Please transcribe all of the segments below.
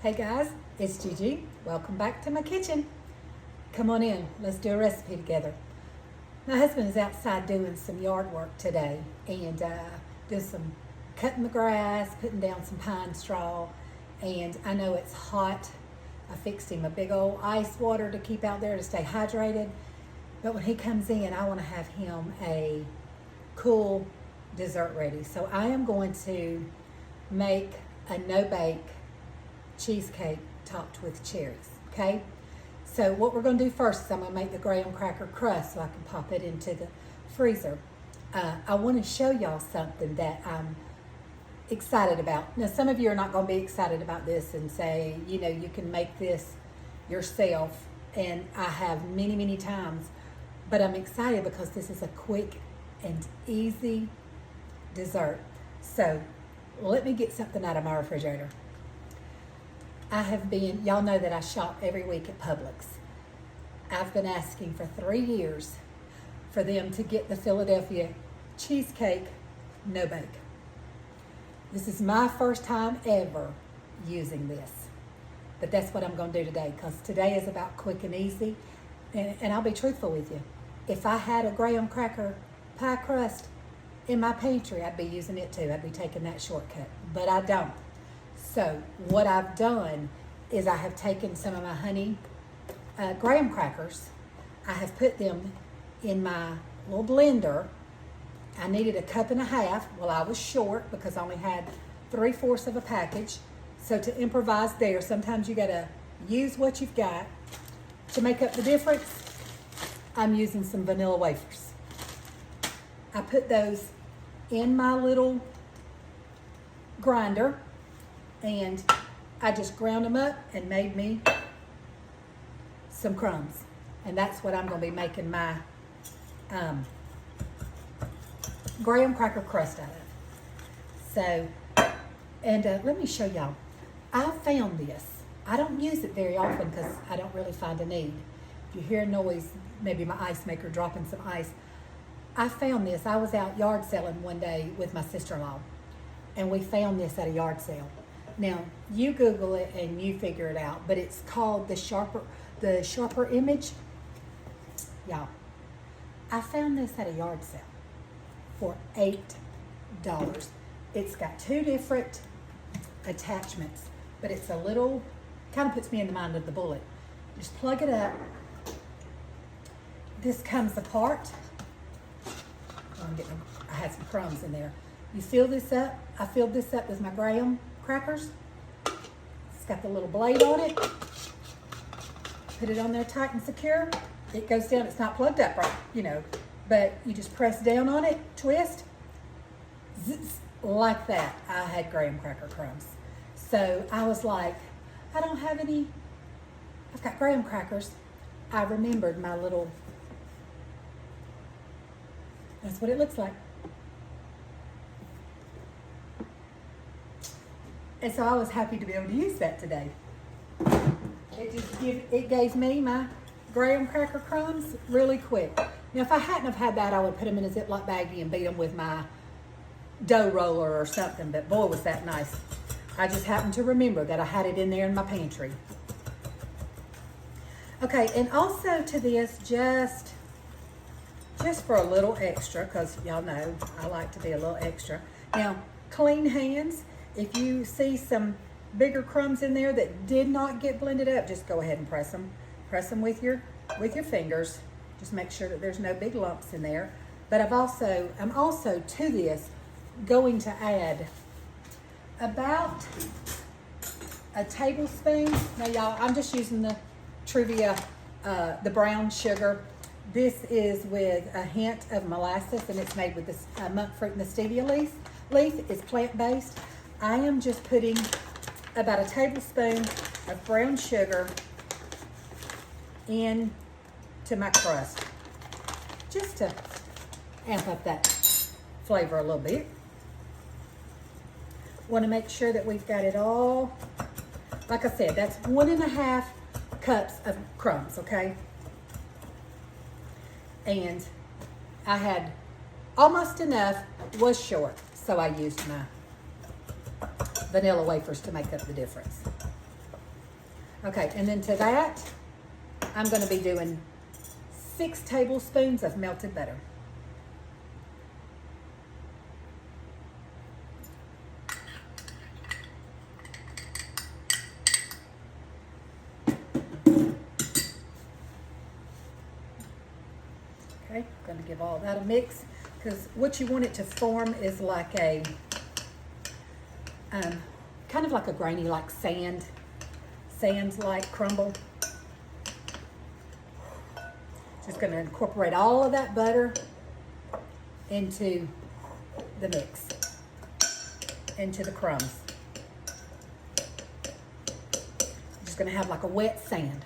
Hey guys, it's Gigi. Welcome back to my kitchen. Come on in, let's do a recipe together. My husband is outside doing some yard work today and doing some cutting the grass, putting down some pine straw, and I know it's hot. I fixed him a big old ice water to keep out there to stay hydrated, but when he comes in, I want to have him a cool dessert ready. So I am going to make a no-bake cheesecake topped with cherries, okay? So what we're going to do first is I'm going to make the graham cracker crust so I can pop it into the freezer. I want to show y'all something that I'm excited about. Now, some of you are not going to be excited about this and say, you know, you can make this yourself, and I have many, many times, but I'm excited because this is a quick and easy dessert. So let me get something out of my refrigerator. Y'all know that I shop every week at Publix. I've been asking for 3 years for them to get the Philadelphia cheesecake no bake. This is my first time ever using this, but that's what I'm going to do today because today is about quick and easy, and I'll be truthful with you. If I had a graham cracker pie crust in my pantry, I'd be using it too. I'd be taking that shortcut, but I don't. So what I've done is I have taken some of my honey graham crackers. I have put them in my little blender. I needed 1.5 cups. Well, I was short because I only had 3/4 of a package. So to improvise there, sometimes you gotta use what you've got. To make up the difference, I'm using some vanilla wafers. I put those in my little grinder, and I just ground them up and made me some crumbs. And that's what I'm going to be making my graham cracker crust out of. So, and let me show y'all. I found this. I don't use it very often because I don't really find a need. If you hear a noise, maybe my ice maker dropping some ice. I found this. I was out yard selling one day with my sister-in-law, and we found this at a yard sale. Now, you Google it and you figure it out, but it's called the sharper image. Y'all, I found this at a yard sale for $8. It's got 2 different attachments, but it's a little, kind of puts me in the mind of the bullet. Just plug it up. This comes apart. I had some crumbs in there. You fill this up. I filled this up with my graham crackers. It's got the little blade on it. Put it on there tight and secure. It goes down. It's not plugged up right, you know, but you just press down on it, twist, zzz, like that. I had graham cracker crumbs. So I was like, I don't have any, I've got graham crackers. I remembered my little, that's what it looks like. And so I was happy to be able to use that today. It gave me my graham cracker crumbs really quick. Now, if I hadn't have had that, I would put them in a Ziploc baggie and beat them with my dough roller or something, but boy, was that nice. I just happened to remember that I had it in there in my pantry. Okay, and also to this, just for a little extra, because y'all know I like to be a little extra. Now, clean hands. If you see some bigger crumbs in there that did not get blended up, just go ahead and press them. Press them with your fingers. Just make sure that there's no big lumps in there. But I'm also to this going to add about a tablespoon. Now y'all, I'm just using the Trivia, the brown sugar. This is with a hint of molasses, and it's made with this monk fruit and the stevia leaf. It's plant-based. I am just putting about a tablespoon of brown sugar into my crust, just to amp up that flavor a little bit. Want to make sure that we've got it all. Like I said, that's 1.5 cups of crumbs, okay? And I had almost enough, was short, so I used my vanilla wafers to make up the difference. Okay, and then to that, I'm going to be doing 6 tablespoons of melted butter. Okay, I'm going to give all that a mix, because what you want it to form is like a, kind of like a grainy, like sands like crumble. Just going to incorporate all of that butter into the mix, into the crumbs. Just going to have like a wet sand.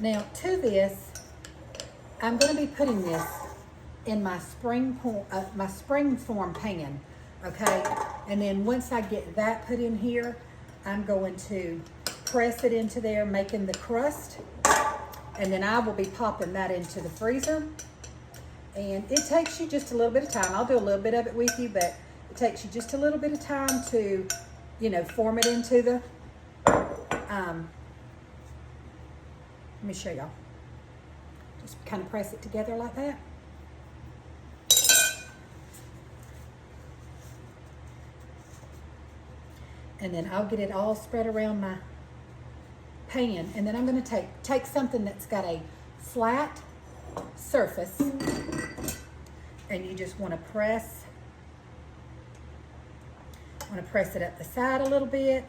Now to this, I'm going to be putting this in my spring form pan, okay? And then once I get that put in here, I'm going to press it into there, making the crust, and then I will be popping that into the freezer. And it takes you just a little bit of time. I'll do a little bit of it with you, but it takes you just a little bit of time to, you know, form it into the, let me show y'all. Just kind of press it together like that. And then I'll get it all spread around my pan, and then I'm going to take something that's got a flat surface, and you just want to press it up the side a little bit.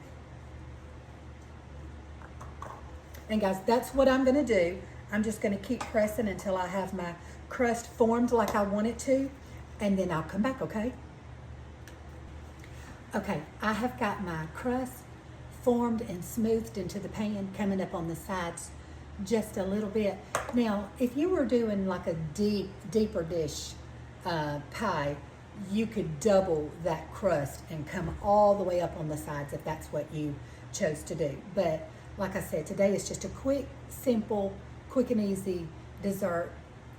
And guys, that's what I'm going to do. I'm just going to keep pressing until I have my crust formed like I want it to, and then I'll come back, okay? Okay, I have got my crust formed and smoothed into the pan, coming up on the sides just a little bit. Now, if you were doing like a deeper dish pie, you could double that crust and come all the way up on the sides if that's what you chose to do. But like I said, today is just a quick, simple, quick and easy dessert.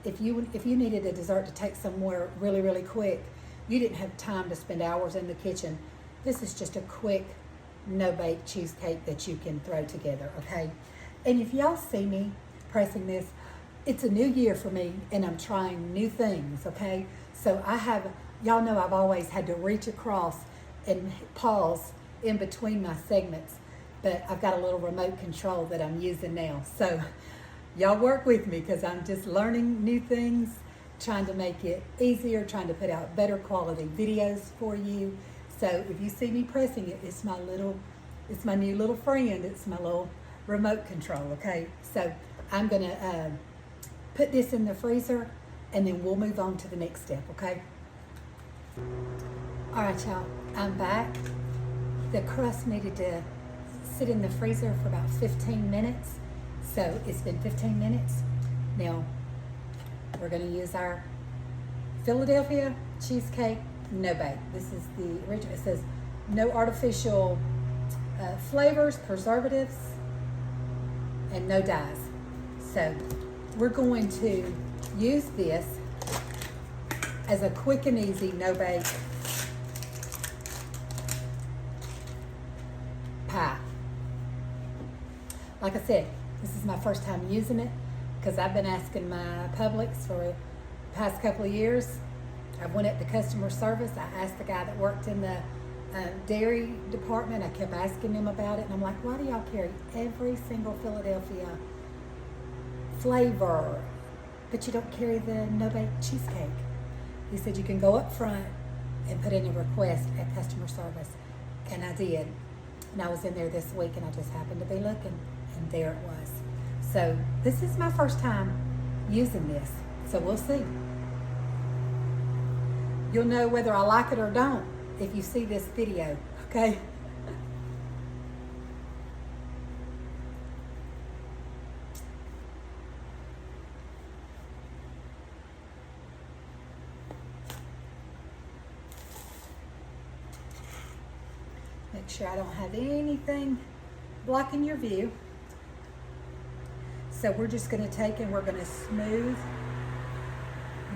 If you needed a dessert to take somewhere really, really quick, you didn't have time to spend hours in the kitchen, this is just a quick, no-bake cheesecake that you can throw together, okay? And if y'all see me pressing this, it's a new year for me, and I'm trying new things, okay? So y'all know I've always had to reach across and pause in between my segments, but I've got a little remote control that I'm using now. So y'all work with me, because I'm just learning new things, trying to make it easier, trying to put out better quality videos for you. So if you see me pressing it, it's my new little friend. It's my little remote control, okay? So I'm gonna put this in the freezer, and then we'll move on to the next step, okay? All right, y'all, I'm back. The crust needed to sit in the freezer for about 15 minutes. So it's been 15 minutes. Now, we're gonna use our Philadelphia cheesecake no bake. This is the original. It says no artificial flavors, preservatives, and no dyes. So we're going to use this as a quick and easy no bake pie. Like I said, this is my first time using it, because I've been asking my Publix for the past couple of years. I went at the customer service. I asked the guy that worked in the dairy department. I kept asking him about it, and I'm like, why do y'all carry every single Philadelphia flavor, but you don't carry the no-bake cheesecake? He said you can go up front and put in a request at customer service, and I did. And I was in there this week, and I just happened to be looking, and there it was. So this is my first time using this, so we'll see. You'll know whether I like it or don't if you see this video, okay? Make sure I don't have anything blocking your view. So we're just going to take and we're going to smooth.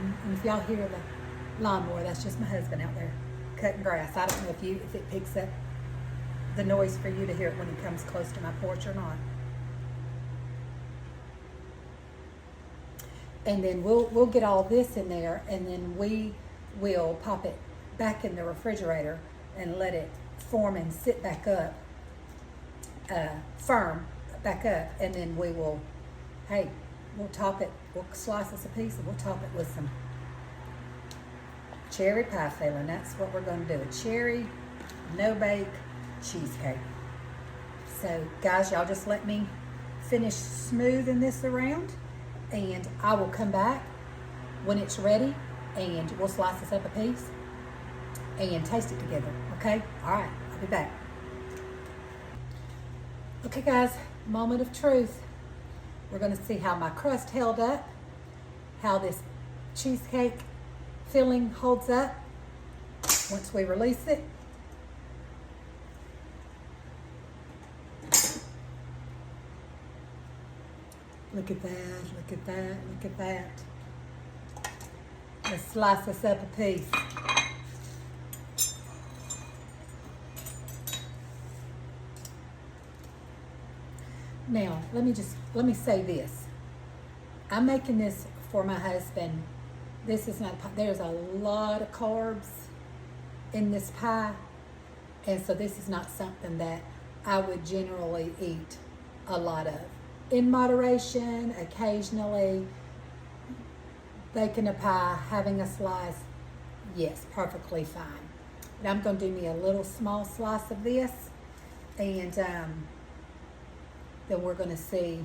And if y'all hear the lawnmower, that's just my husband out there cutting grass. I don't know if it picks up the noise for you to hear it when he comes close to my porch or not. And then we'll get all this in there, and then we will pop it back in the refrigerator and let it form and sit back up, firm back up, and then we'll top it, we'll slice us a piece and we'll top it with some cherry pie filling. That's what we're going to do, a cherry no-bake cheesecake. So guys, y'all just let me finish smoothing this around, and I will come back when it's ready, and we'll slice this up a piece and taste it together, okay? All right, I'll be back. Okay guys, moment of truth. We're gonna see how my crust held up, how this cheesecake filling holds up once we release it. Look at that, look at that, look at that. Let's slice this up a piece. Now, let me say this. I'm making this for my husband. This is not, there's a lot of carbs in this pie, and so this is not something that I would generally eat a lot of. In moderation, occasionally, baking a pie, having a slice, yes, perfectly fine. But I'm going to do me a little small slice of this, and then we're going to see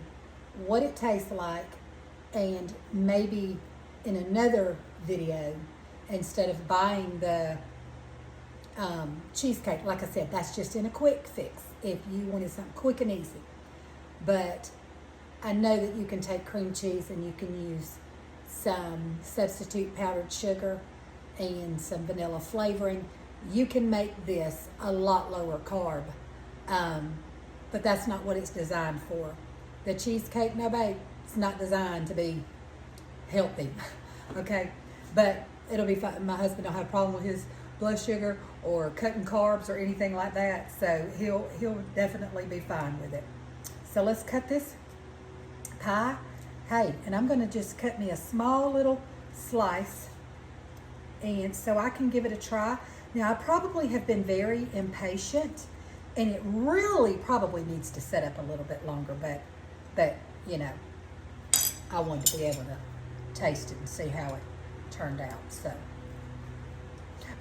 what it tastes like, and maybe in another video, instead of buying the cheesecake, like I said, that's just in a quick fix if you wanted something quick and easy. But I know that you can take cream cheese and you can use some substitute powdered sugar and some vanilla flavoring. You can make this a lot lower carb, but that's not what it's designed for. The cheesecake no bake, it's not designed to be healthy, okay? But it'll be fine. My husband don't have a problem with his blood sugar or cutting carbs or anything like that, so he'll definitely be fine with it. So let's cut this pie. Hey, and I'm going to just cut me a small little slice, and so I can give it a try. Now, I probably have been very impatient, and it really probably needs to set up a little bit longer, but you know, I wanted to be able to taste it and see how it turned out. So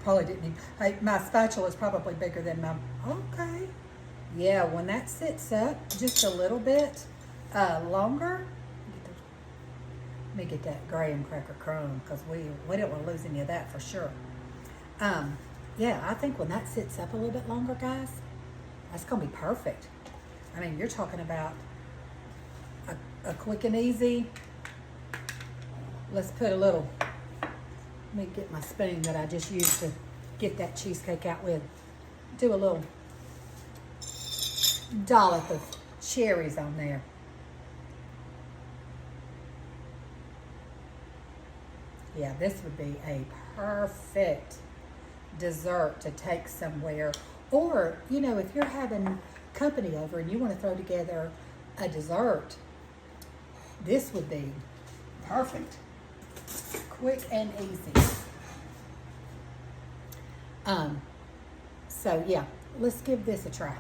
probably didn't need, hey, my spatula is probably bigger than my, okay. Yeah, when that sits up just a little bit longer, let me get that graham cracker crumb, because we don't want to lose any of that for sure. Yeah, I think when that sits up a little bit longer, guys, that's going to be perfect. I mean, you're talking about a quick and easy. Let's put a little, let me get my spoon that I just used to get that cheesecake out with. Do a little dollop of cherries on there. Yeah, this would be a perfect dessert to take somewhere. Or, you know, if you're having company over and you want to throw together a dessert, this would be perfect. Quick and easy. So yeah, let's give this a try.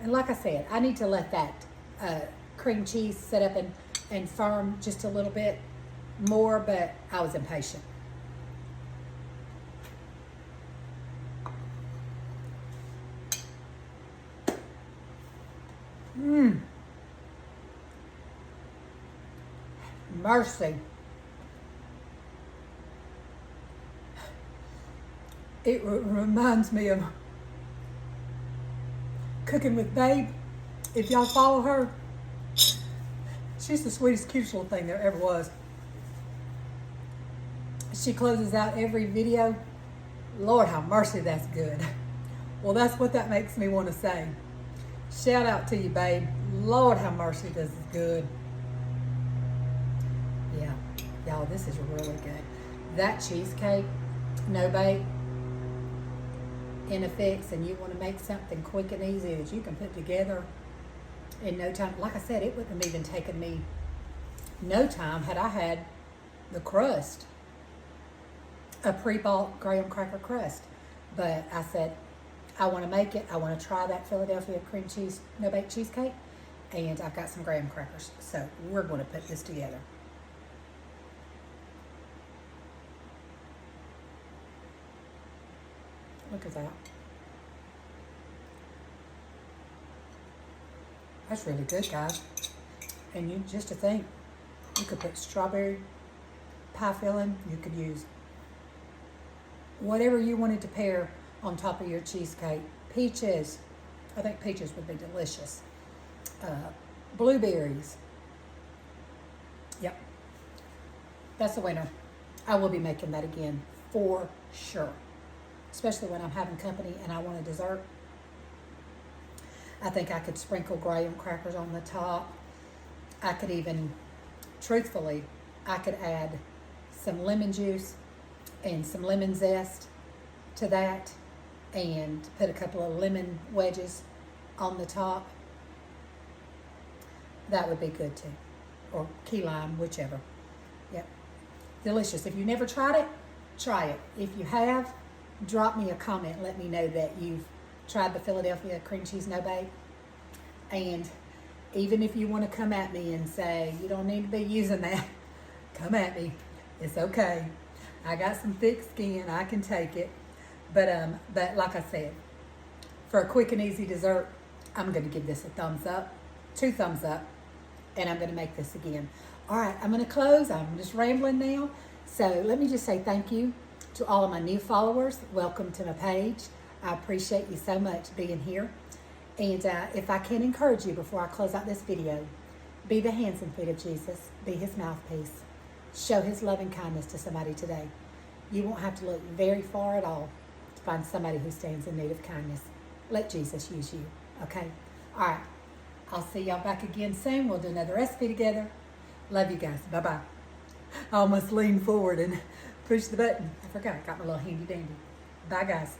And like I said, I need to let that cream cheese set up and firm just a little bit more, but I was impatient. Mercy. It reminds me of Cooking with Babe. If y'all follow her, she's the sweetest, cutest little thing there ever was. She closes out every video. Lord have mercy, that's good. Well, that's what that makes me want to say. Shout out to you, babe. Lord have mercy, this is good. Yeah, y'all, this is really good. That cheesecake, no bake, in a fix and you want to make something quick and easy that you can put together in no time. Like I said, it wouldn't have even taken me no time had I had the crust, a pre-bought graham cracker crust. But I said, I want to make it. I want to try that Philadelphia cream cheese no-bake cheesecake. And I've got some graham crackers. So we're going to put this together. Look at that. That's really good, guys. And you just to think, you could put strawberry pie filling. You could use whatever you wanted to pair on top of your cheesecake. Peaches. I think peaches would be delicious. Blueberries. Yep. That's a winner. I will be making that again for sure. Especially when I'm having company and I want a dessert. I think I could sprinkle graham crackers on the top. I could even, truthfully, I could add some lemon juice and some lemon zest to that and put a couple of lemon wedges on the top. That would be good too. Or key lime, whichever. Yep. Delicious. If you never tried it, try it. If you have, drop me a comment. Let me know that you've tried the Philadelphia cream cheese no-bake. And even if you want to come at me and say, you don't need to be using that, come at me. It's okay. I got some thick skin. I can take it. But like I said, for a quick and easy dessert, I'm going to give this a thumbs up, 2 thumbs up, and I'm going to make this again. All right, I'm going to close. I'm just rambling now. So let me just say thank you to all of my new followers. Welcome to my page. I appreciate you so much being here. And if I can encourage you before I close out this video, be the hands and feet of Jesus. Be his mouthpiece. Show his loving kindness to somebody today. You won't have to look very far at all to find somebody who stands in need of kindness. Let Jesus use you, okay? All right. I'll see y'all back again soon. We'll do another recipe together. Love you guys. Bye-bye. I almost leaned forward and pushed the button. I forgot. I got my little handy dandy. Bye, guys.